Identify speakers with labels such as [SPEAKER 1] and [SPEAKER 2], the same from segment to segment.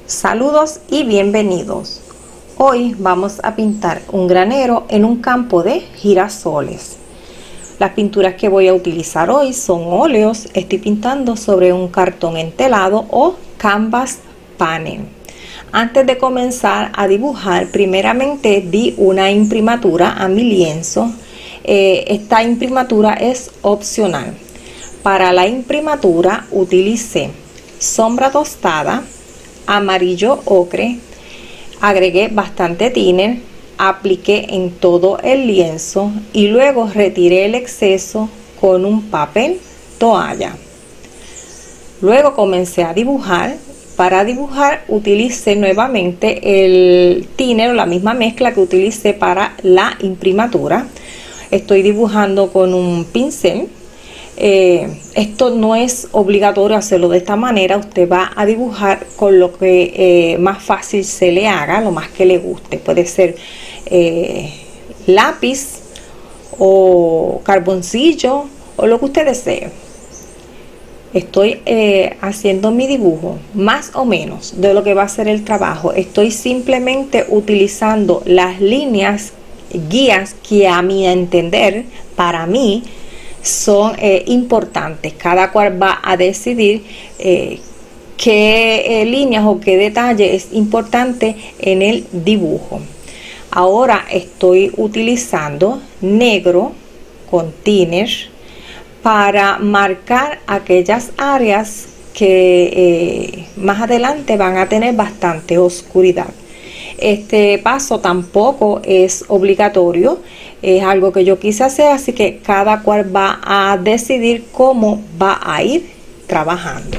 [SPEAKER 1] Saludos y bienvenidos. Hoy vamos a pintar un granero en un campo de girasoles. Las pinturas que voy a utilizar hoy son óleos. Estoy pintando sobre un cartón entelado o canvas panel. Antes de comenzar a dibujar, primeramente di una imprimatura a mi lienzo. Esta imprimatura es opcional. Para la imprimatura utilicé sombra tostada, amarillo ocre, agregué bastante thinner, apliqué en todo el lienzo y luego retiré el exceso con un papel toalla. Luego comencé a dibujar. Para dibujar utilicé nuevamente el thinner o la misma mezcla que utilicé para la imprimatura. Estoy dibujando con un pincel. Esto no es obligatorio hacerlo de esta manera. Usted va a dibujar con lo que más fácil se le haga, lo más que le guste. Puede ser lápiz o carboncillo o lo que usted desee. Estoy haciendo mi dibujo más o menos de lo que va a ser el trabajo. Estoy simplemente utilizando las líneas guías que a mi entender, para mí, son importantes. Cada cual va a decidir qué líneas o qué detalle es importante en el dibujo. Ahora estoy utilizando negro con thinner para marcar aquellas áreas que más adelante van a tener bastante oscuridad. Este paso tampoco es obligatorio, es algo que yo quise hacer, así que cada cual va a decidir cómo va a ir trabajando.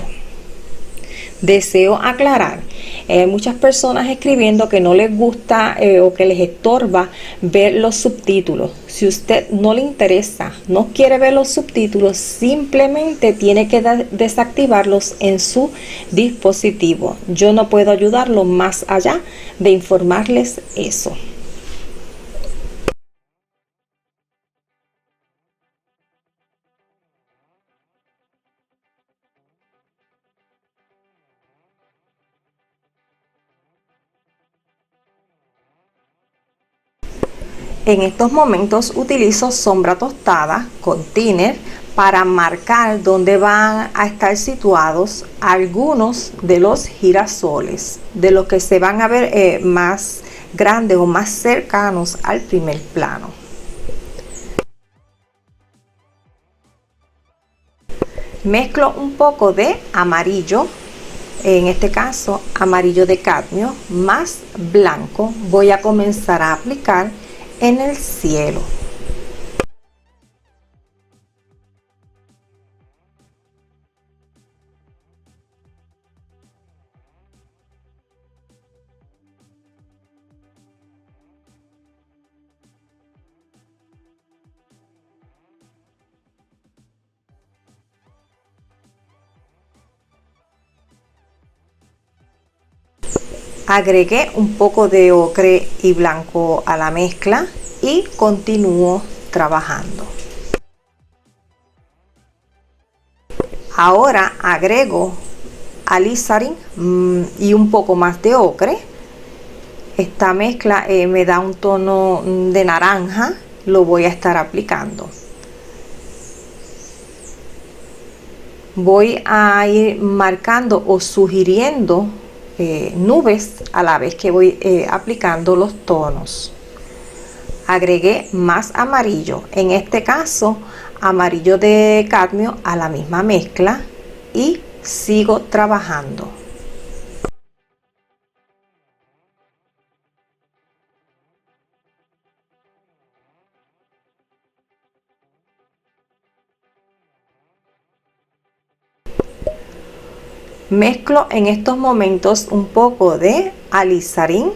[SPEAKER 1] Deseo aclarar, hay muchas personas escribiendo que no les gusta o que les estorba ver los subtítulos. Si usted no le interesa, no quiere ver los subtítulos, simplemente tiene que desactivarlos en su dispositivo. Yo no puedo ayudarlo más allá de informarles eso. En estos momentos utilizo sombra tostada con thinner para marcar dónde van a estar situados algunos de los girasoles, de los que se van a ver más grandes o más cercanos al primer plano. Mezclo un poco de amarillo, en este caso amarillo de cadmio más blanco. Voy a comenzar a aplicar en el cielo. Agregué un poco de ocre y blanco a la mezcla y continúo trabajando. Ahora agrego alizarin y un poco más de ocre. Esta mezcla me da un tono de naranja. Lo voy a estar aplicando. Voy a ir marcando o sugiriendo nubes a la vez que voy aplicando los tonos. Agregué más amarillo, en este caso amarillo de cadmio, a la misma mezcla y sigo trabajando. Mezclo en estos momentos un poco de alizarin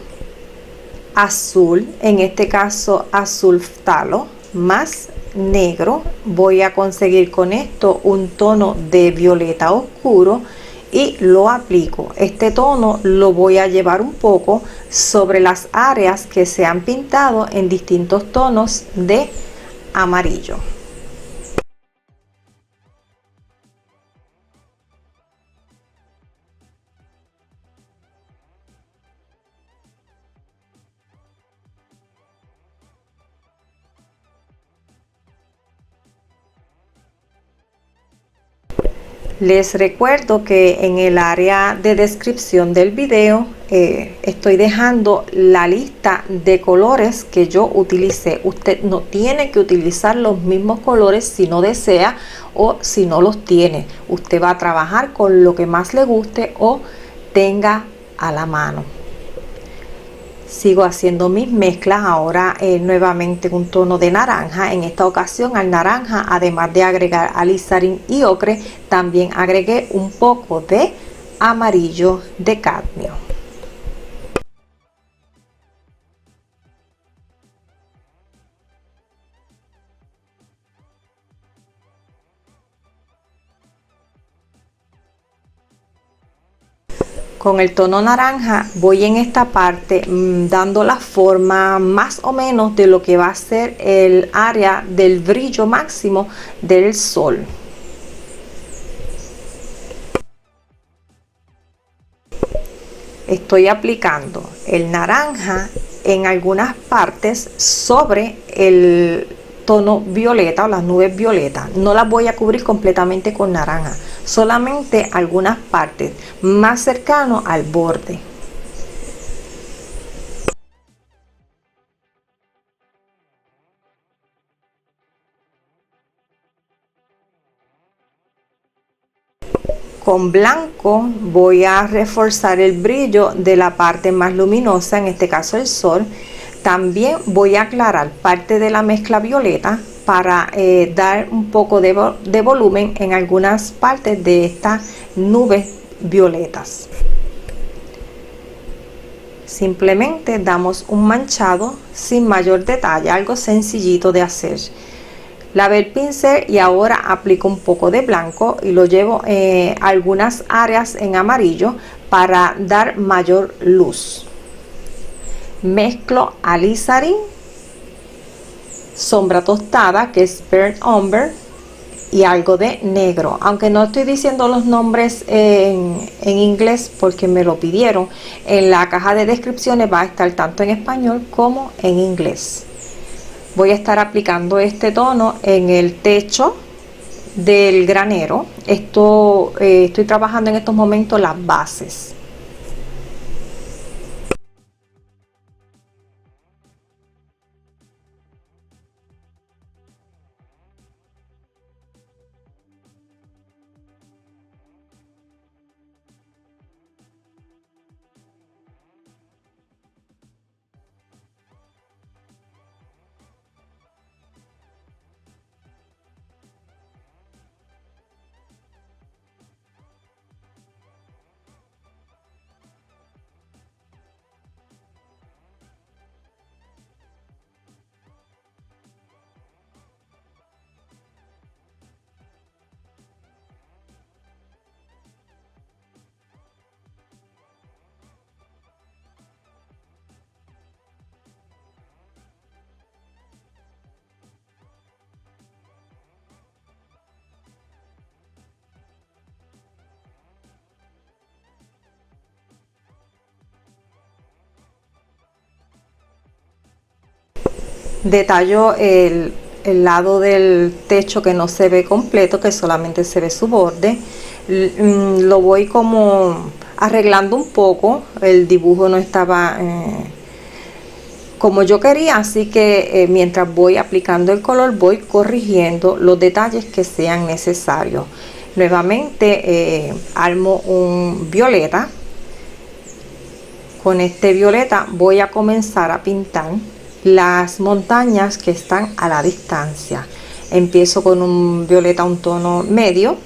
[SPEAKER 1] azul, en este caso azul phtalo, más negro. Voy a conseguir con esto un tono de violeta oscuro y lo aplico. Este tono lo voy a llevar un poco sobre las áreas que se han pintado en distintos tonos de amarillo. Les recuerdo que en el área de descripción del video estoy dejando la lista de colores que yo utilicé. Usted no tiene que utilizar los mismos colores si no desea o si no los tiene. Usted va a trabajar con lo que más le guste o tenga a la mano. Sigo haciendo mis mezclas ahora nuevamente un tono de naranja. En esta ocasión al naranja, además de agregar alizarin y ocre, también agregué un poco de amarillo de cadmio. Con el tono naranja voy en esta parte dando la forma más o menos de lo que va a ser el área del brillo máximo del sol. Estoy aplicando el naranja en algunas partes sobre el tono violeta o las nubes violetas. No las voy a cubrir completamente con naranja, solamente algunas partes más cercano al borde. Con blanco voy a reforzar el brillo de la parte más luminosa, en este caso el sol. También voy a aclarar parte de la mezcla violeta para dar un poco de volumen en algunas partes de estas nubes violetas. Simplemente damos un manchado sin mayor detalle, algo sencillito de hacer. Lavé el pincel y ahora aplico un poco de blanco y lo llevo a algunas áreas en amarillo para dar mayor luz. Mezclo alizarin, sombra tostada que es burnt umber y algo de negro, aunque no estoy diciendo los nombres en inglés porque me lo pidieron. En la caja de descripciones va a estar tanto en español como en inglés. Voy a estar aplicando este tono en el techo del granero. Estoy trabajando en estos momentos las bases. Detallo el lado del techo que no se ve completo, que solamente se ve su borde. Lo voy como arreglando un poco. El dibujo no estaba como yo quería, así que mientras voy aplicando el color voy corrigiendo los detalles que sean necesarios. Nuevamente armo un violeta. Con este violeta voy a comenzar a pintar las montañas que están a la distancia. Empiezo con un violeta, un tono medio,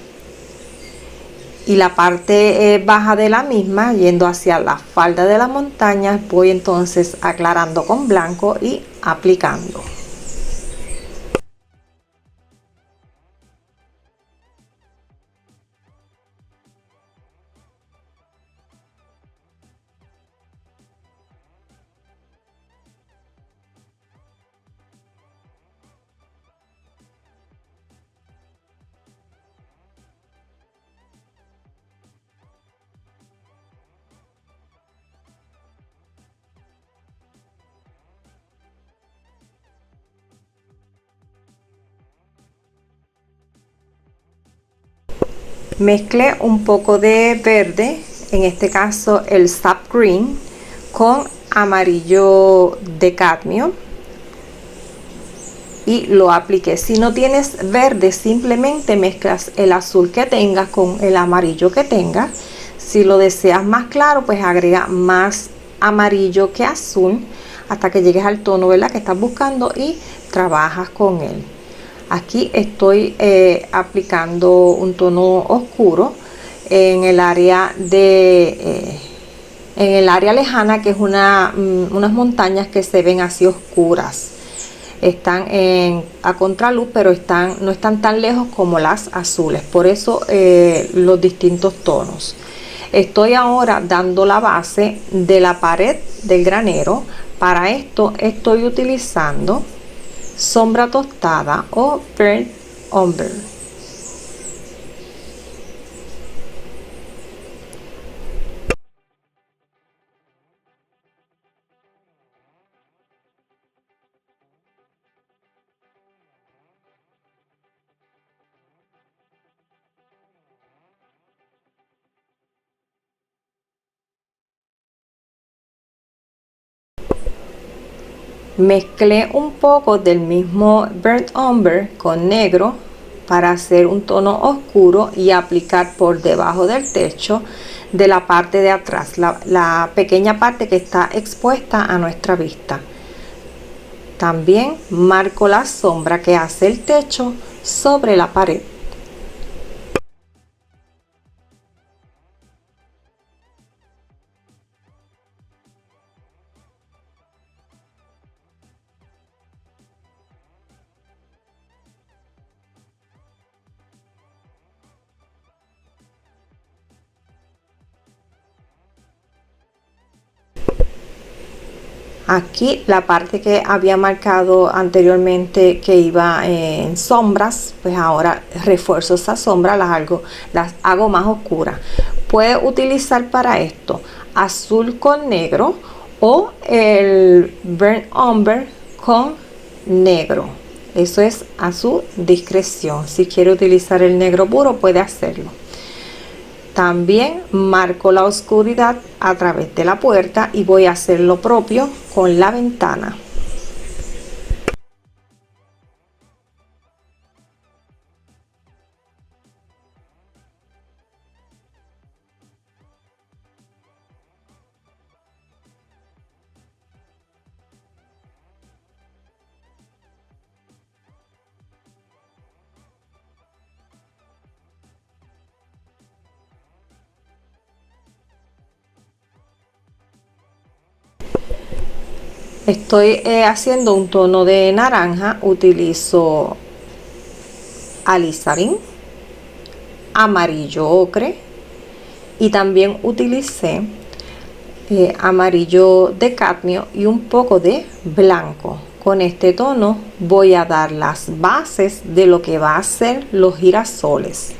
[SPEAKER 1] y la parte baja de la misma, yendo hacia la falda de las montañas, voy entonces aclarando con blanco y aplicando. Mezclé un poco de verde, en este caso el sap green, con amarillo de cadmio y lo apliqué. Si no tienes verde, simplemente mezclas el azul que tengas con el amarillo que tengas. Si lo deseas más claro, pues agrega más amarillo que azul hasta que llegues al tono, ¿verdad?, que estás buscando, y trabajas con él. Aquí estoy aplicando un tono oscuro en el área lejana, que es unas montañas que se ven así oscuras. Están a contraluz, pero no están tan lejos como las azules, por eso los distintos tonos. Estoy ahora dando la base de la pared del granero. Para esto estoy utilizando sombra tostada o burnt umber. Mezclé un poco del mismo burnt umber con negro para hacer un tono oscuro y aplicar por debajo del techo de la parte de atrás, la pequeña parte que está expuesta a nuestra vista. También marco la sombra que hace el techo sobre la pared. Aquí la parte que había marcado anteriormente que iba en sombras, pues ahora refuerzo esa sombra, las hago más oscuras. Puedes utilizar para esto azul con negro o el burnt umber con negro. Eso es a su discreción. Si quiere utilizar el negro puro, puede hacerlo. También marco la oscuridad a través de la puerta y voy a hacer lo propio con la ventana. Estoy haciendo un tono de naranja. Utilizo alizarin, amarillo ocre, y también utilicé amarillo de cadmio y un poco de blanco. Con este tono voy a dar las bases de lo que va a ser los girasoles.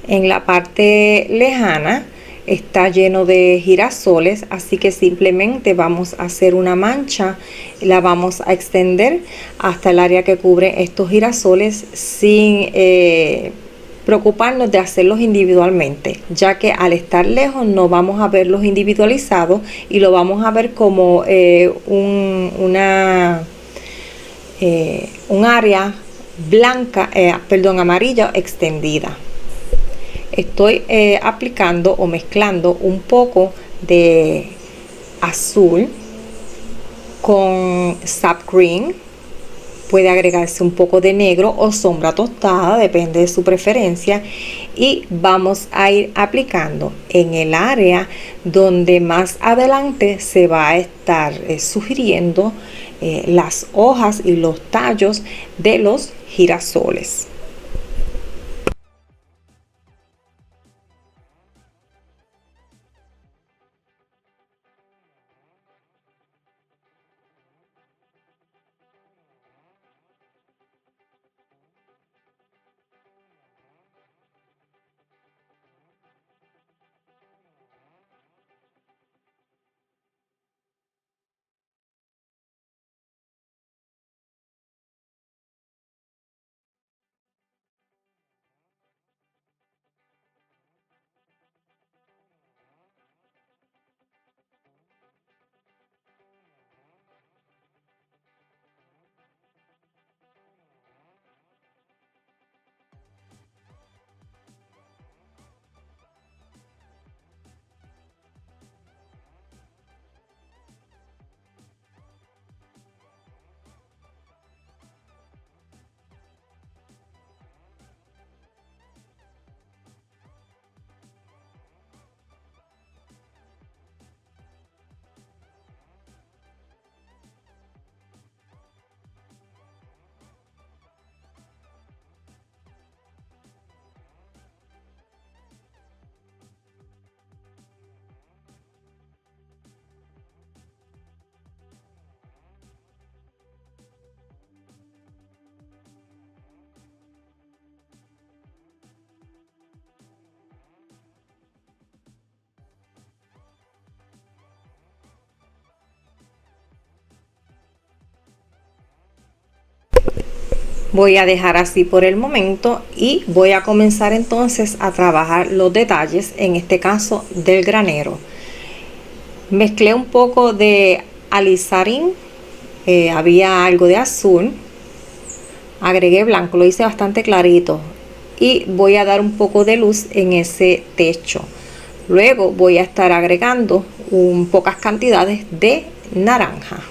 [SPEAKER 1] En la parte lejana está lleno de girasoles, así que simplemente vamos a hacer una mancha, la vamos a extender hasta el área que cubre estos girasoles sin preocuparnos de hacerlos individualmente, ya que al estar lejos no vamos a verlos individualizados y lo vamos a ver como un área blanca, perdón, amarilla extendida. Estoy aplicando o mezclando un poco de azul con sap green. Puede agregarse un poco de negro o sombra tostada, depende de su preferencia. Y vamos a ir aplicando en el área donde más adelante se va a estar sugiriendo las hojas y los tallos de los girasoles. Voy a dejar así por el momento y voy a comenzar entonces a trabajar los detalles, en este caso del granero. Mezclé un poco de alizarin, había algo de azul, agregué blanco, lo hice bastante clarito y voy a dar un poco de luz en ese techo. Luego voy a estar agregando pocas cantidades de naranja.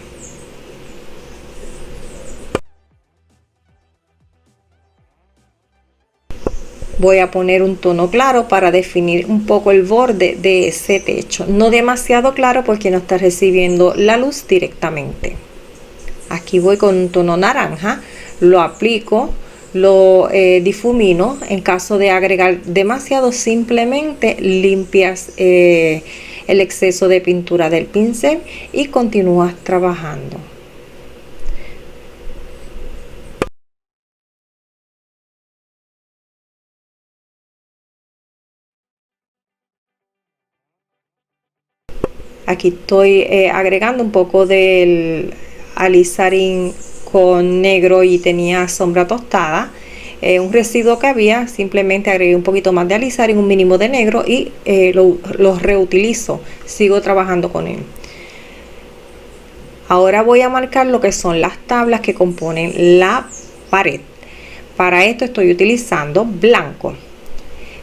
[SPEAKER 1] Voy a poner un tono claro para definir un poco el borde de ese techo, no demasiado claro porque no está recibiendo la luz directamente. Aquí voy con un tono naranja, lo aplico, lo difumino. En caso de agregar demasiado, simplemente limpias el exceso de pintura del pincel y continúas trabajando. Aquí estoy agregando un poco del alizarin con negro y tenía sombra tostada, un residuo que había, simplemente agregué un poquito más de alizarin, un mínimo de negro y lo reutilizo, sigo trabajando con él. Ahora voy a marcar lo que son las tablas que componen la pared. Para esto estoy utilizando blanco,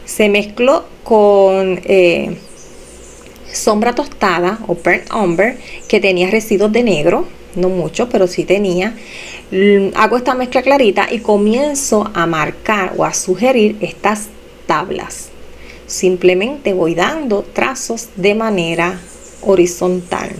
[SPEAKER 1] se mezcló con sombra tostada o burnt umber que tenía residuos de negro, no mucho, pero sí tenía. Hago esta mezcla clarita y comienzo a marcar o a sugerir estas tablas. Simplemente voy dando trazos de manera horizontal.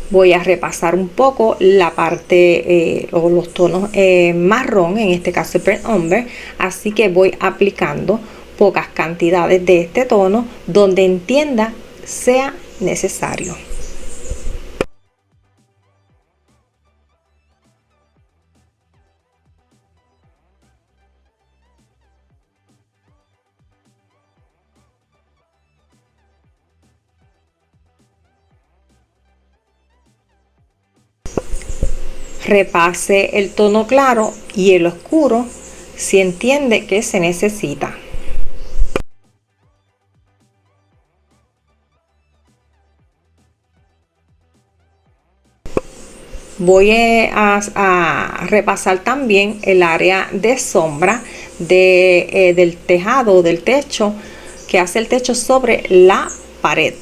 [SPEAKER 1] Voy a repasar un poco la parte o los tonos marrón, en este caso el burnt umber, así que voy aplicando pocas cantidades de este tono donde entienda sea necesario. Repase el tono claro y el oscuro si entiende que se necesita. Voy a repasar también el área de sombra del tejado o del techo, que hace el techo sobre la pared.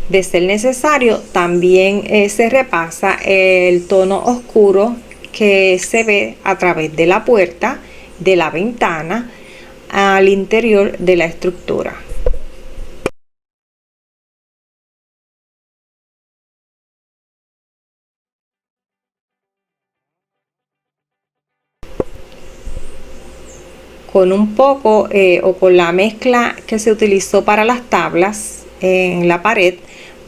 [SPEAKER 1] De ser necesario, también se repasa el tono oscuro que se ve a través de la puerta, de la ventana, al interior de la estructura. Con un poco o con la mezcla que se utilizó para las tablas en la pared,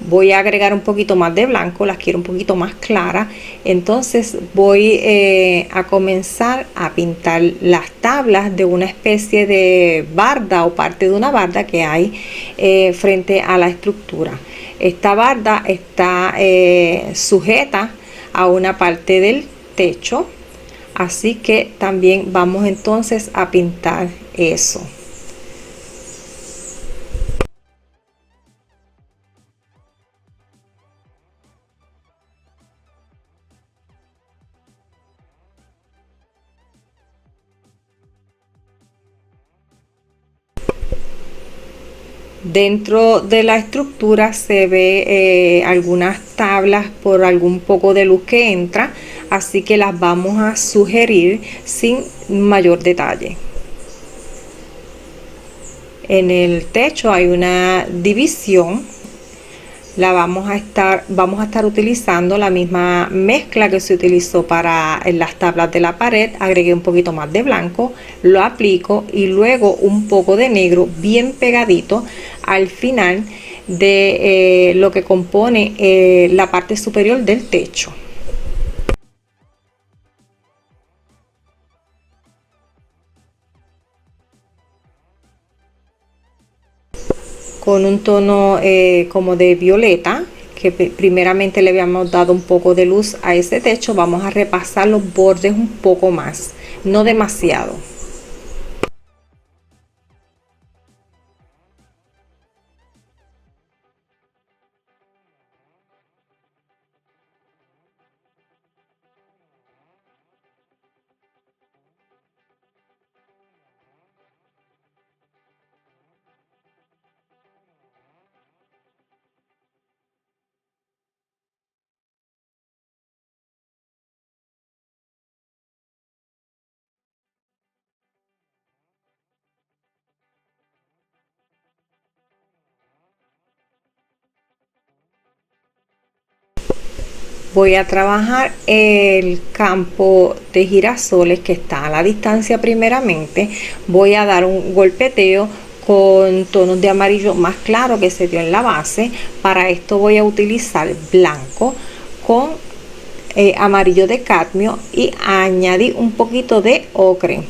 [SPEAKER 1] voy a agregar un poquito más de blanco, las quiero un poquito más claras. Entonces voy a comenzar a pintar las tablas de una especie de barda o parte de una barda que hay frente a la estructura. Esta barda está sujeta a una parte del techo, así que también vamos entonces a pintar eso. Dentro de la estructura se ve algunas tablas por algún poco de luz que entra, así que las vamos a sugerir sin mayor detalle. En el techo hay una división. Vamos a estar utilizando la misma mezcla que se utilizó para las tablas de la pared. Agregué un poquito más de blanco, lo aplico y luego un poco de negro bien pegadito al final de lo que compone la parte superior del techo. Con un tono como de violeta, que primeramente le habíamos dado un poco de luz a ese techo, vamos a repasar los bordes un poco más, no demasiado. Voy a trabajar el campo de girasoles que está a la distancia. Primeramente voy a dar un golpeteo con tonos de amarillo más claro que se dio en la base. Para esto voy a utilizar blanco con amarillo de cadmio y añadir un poquito de ocre.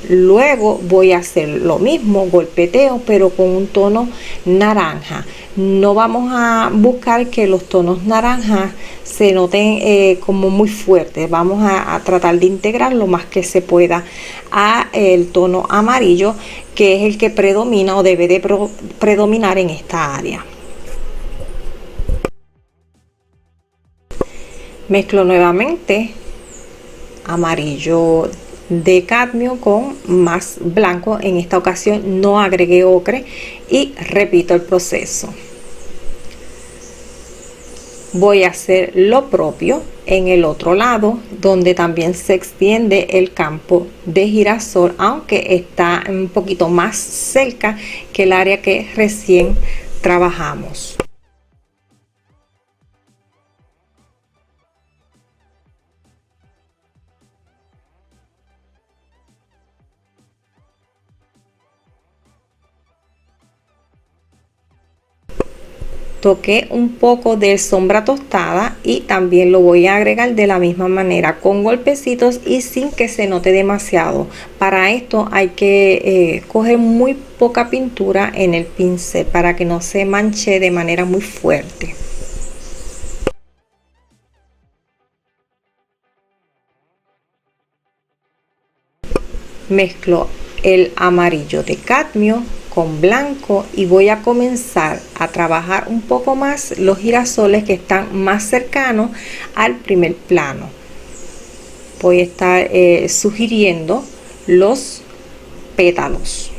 [SPEAKER 1] Luego voy a hacer lo mismo, golpeteo, pero con un tono naranja. No vamos a buscar que los tonos naranjas se noten como muy fuertes. Vamos a tratar de integrar lo más que se pueda a el tono amarillo, que es el que predomina o debe de predominar en esta área. Mezclo nuevamente amarillo de cadmio con más blanco. En esta ocasión no agregué ocre y repito el proceso. Voy a hacer lo propio en el otro lado, donde también se extiende el campo de girasol, aunque está un poquito más cerca que el área que recién trabajamos. Toqué un poco de sombra tostada y también lo voy a agregar de la misma manera, con golpecitos y sin que se note demasiado. Para esto hay que coger muy poca pintura en el pincel para que no se manche de manera muy fuerte. Mezclo el amarillo de cadmio con blanco y voy a comenzar a trabajar un poco más los girasoles que están más cercanos al primer plano. Voy a estar sugiriendo los pétalos.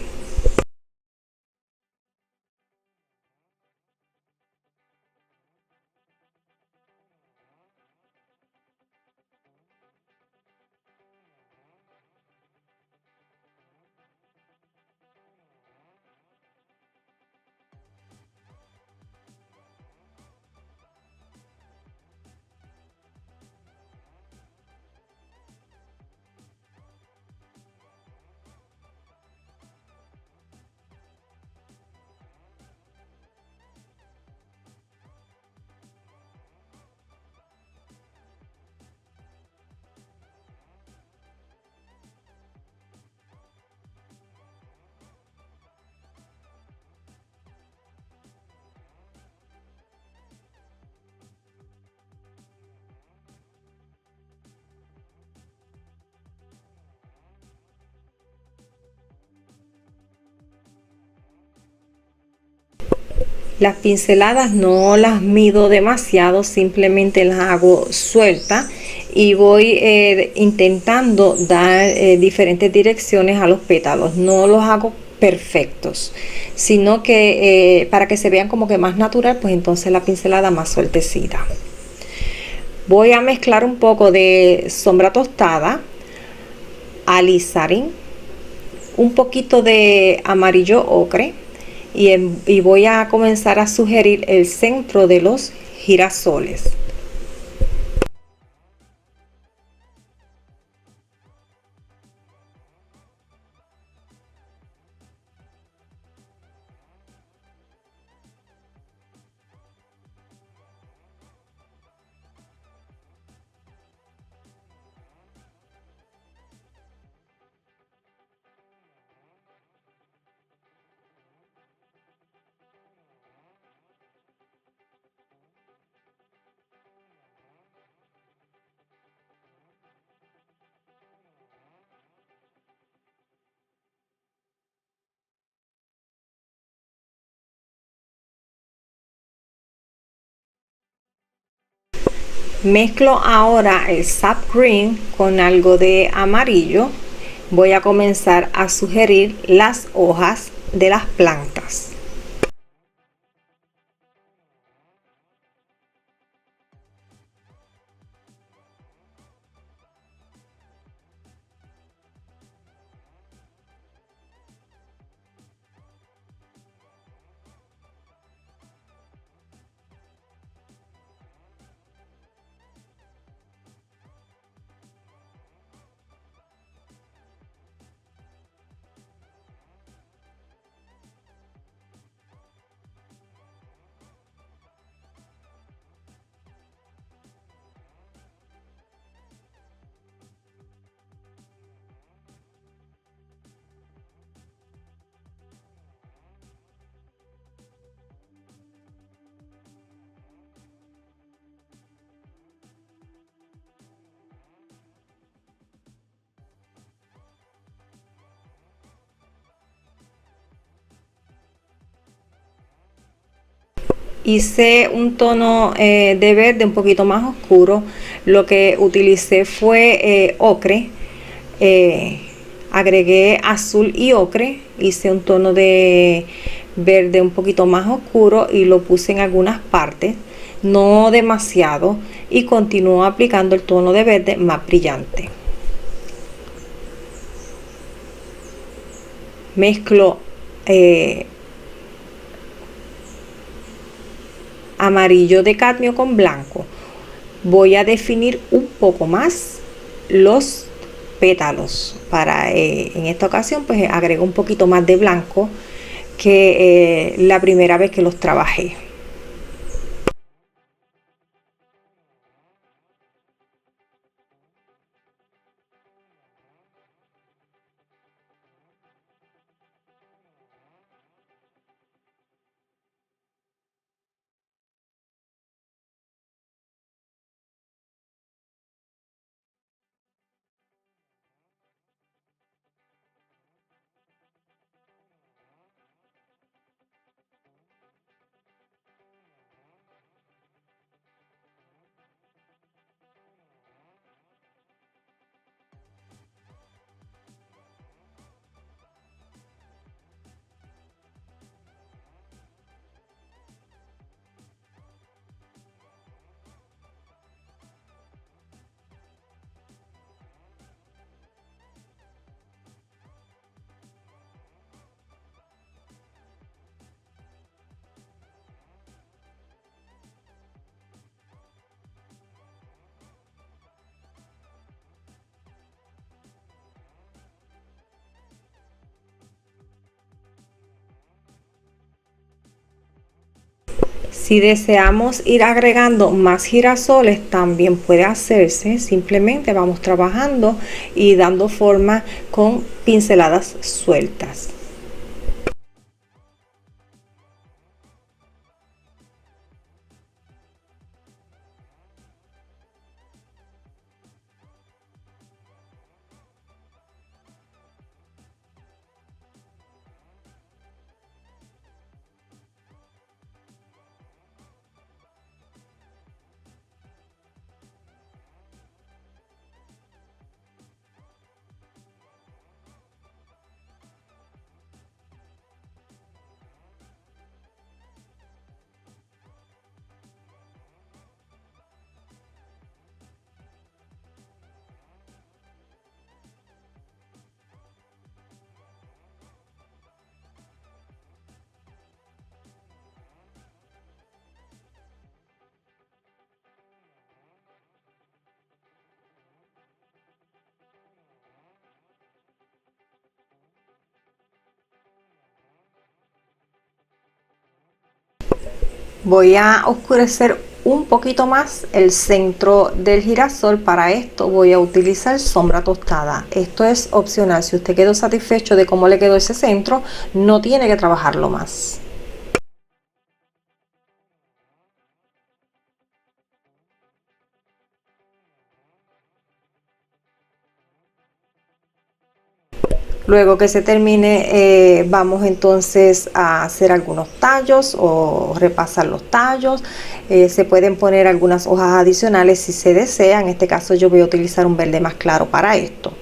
[SPEAKER 1] Las pinceladas no las mido demasiado, simplemente las hago sueltas y voy intentando dar diferentes direcciones a los pétalos. No los hago perfectos, sino que para que se vean como que más natural, pues entonces la pincelada más sueltecita. Voy a mezclar un poco de sombra tostada, alizarin, un poquito de amarillo ocre y voy a comenzar a sugerir el centro de los girasoles. Mezclo ahora el sap green con algo de amarillo. Voy a comenzar a sugerir las hojas de las plantas. Hice un tono de verde un poquito más oscuro. Lo que utilicé fue ocre. eh, Agregué azul y ocre. Hice un tono de verde un poquito más oscuro y lo puse en algunas partes, no demasiado, y continúo aplicando el tono de verde más brillante. Mezclo amarillo de cadmio con blanco. Voy a definir un poco más los pétalos. Para en esta ocasión pues agrego un poquito más de blanco que la primera vez que los trabajé. Si deseamos ir agregando más girasoles, también puede hacerse. Simplemente vamos trabajando y dando forma con pinceladas sueltas. Voy a oscurecer un poquito más el centro del girasol. Para esto voy a utilizar sombra tostada. Esto es opcional. Si usted quedó satisfecho de cómo le quedó ese centro, no tiene que trabajarlo más. Luego que se termine, vamos entonces a hacer algunos tallos o repasar los tallos. Se pueden poner algunas hojas adicionales si se desea. En este caso yo voy a utilizar un verde más claro para esto.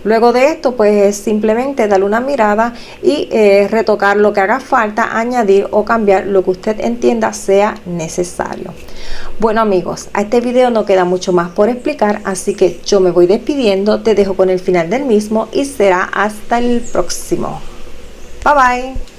[SPEAKER 1] Luego de esto, pues simplemente darle una mirada y retocar lo que haga falta, añadir o cambiar lo que usted entienda sea necesario. Bueno amigos, a este video no queda mucho más por explicar, así que yo me voy despidiendo, te dejo con el final del mismo y será hasta el próximo. Bye bye.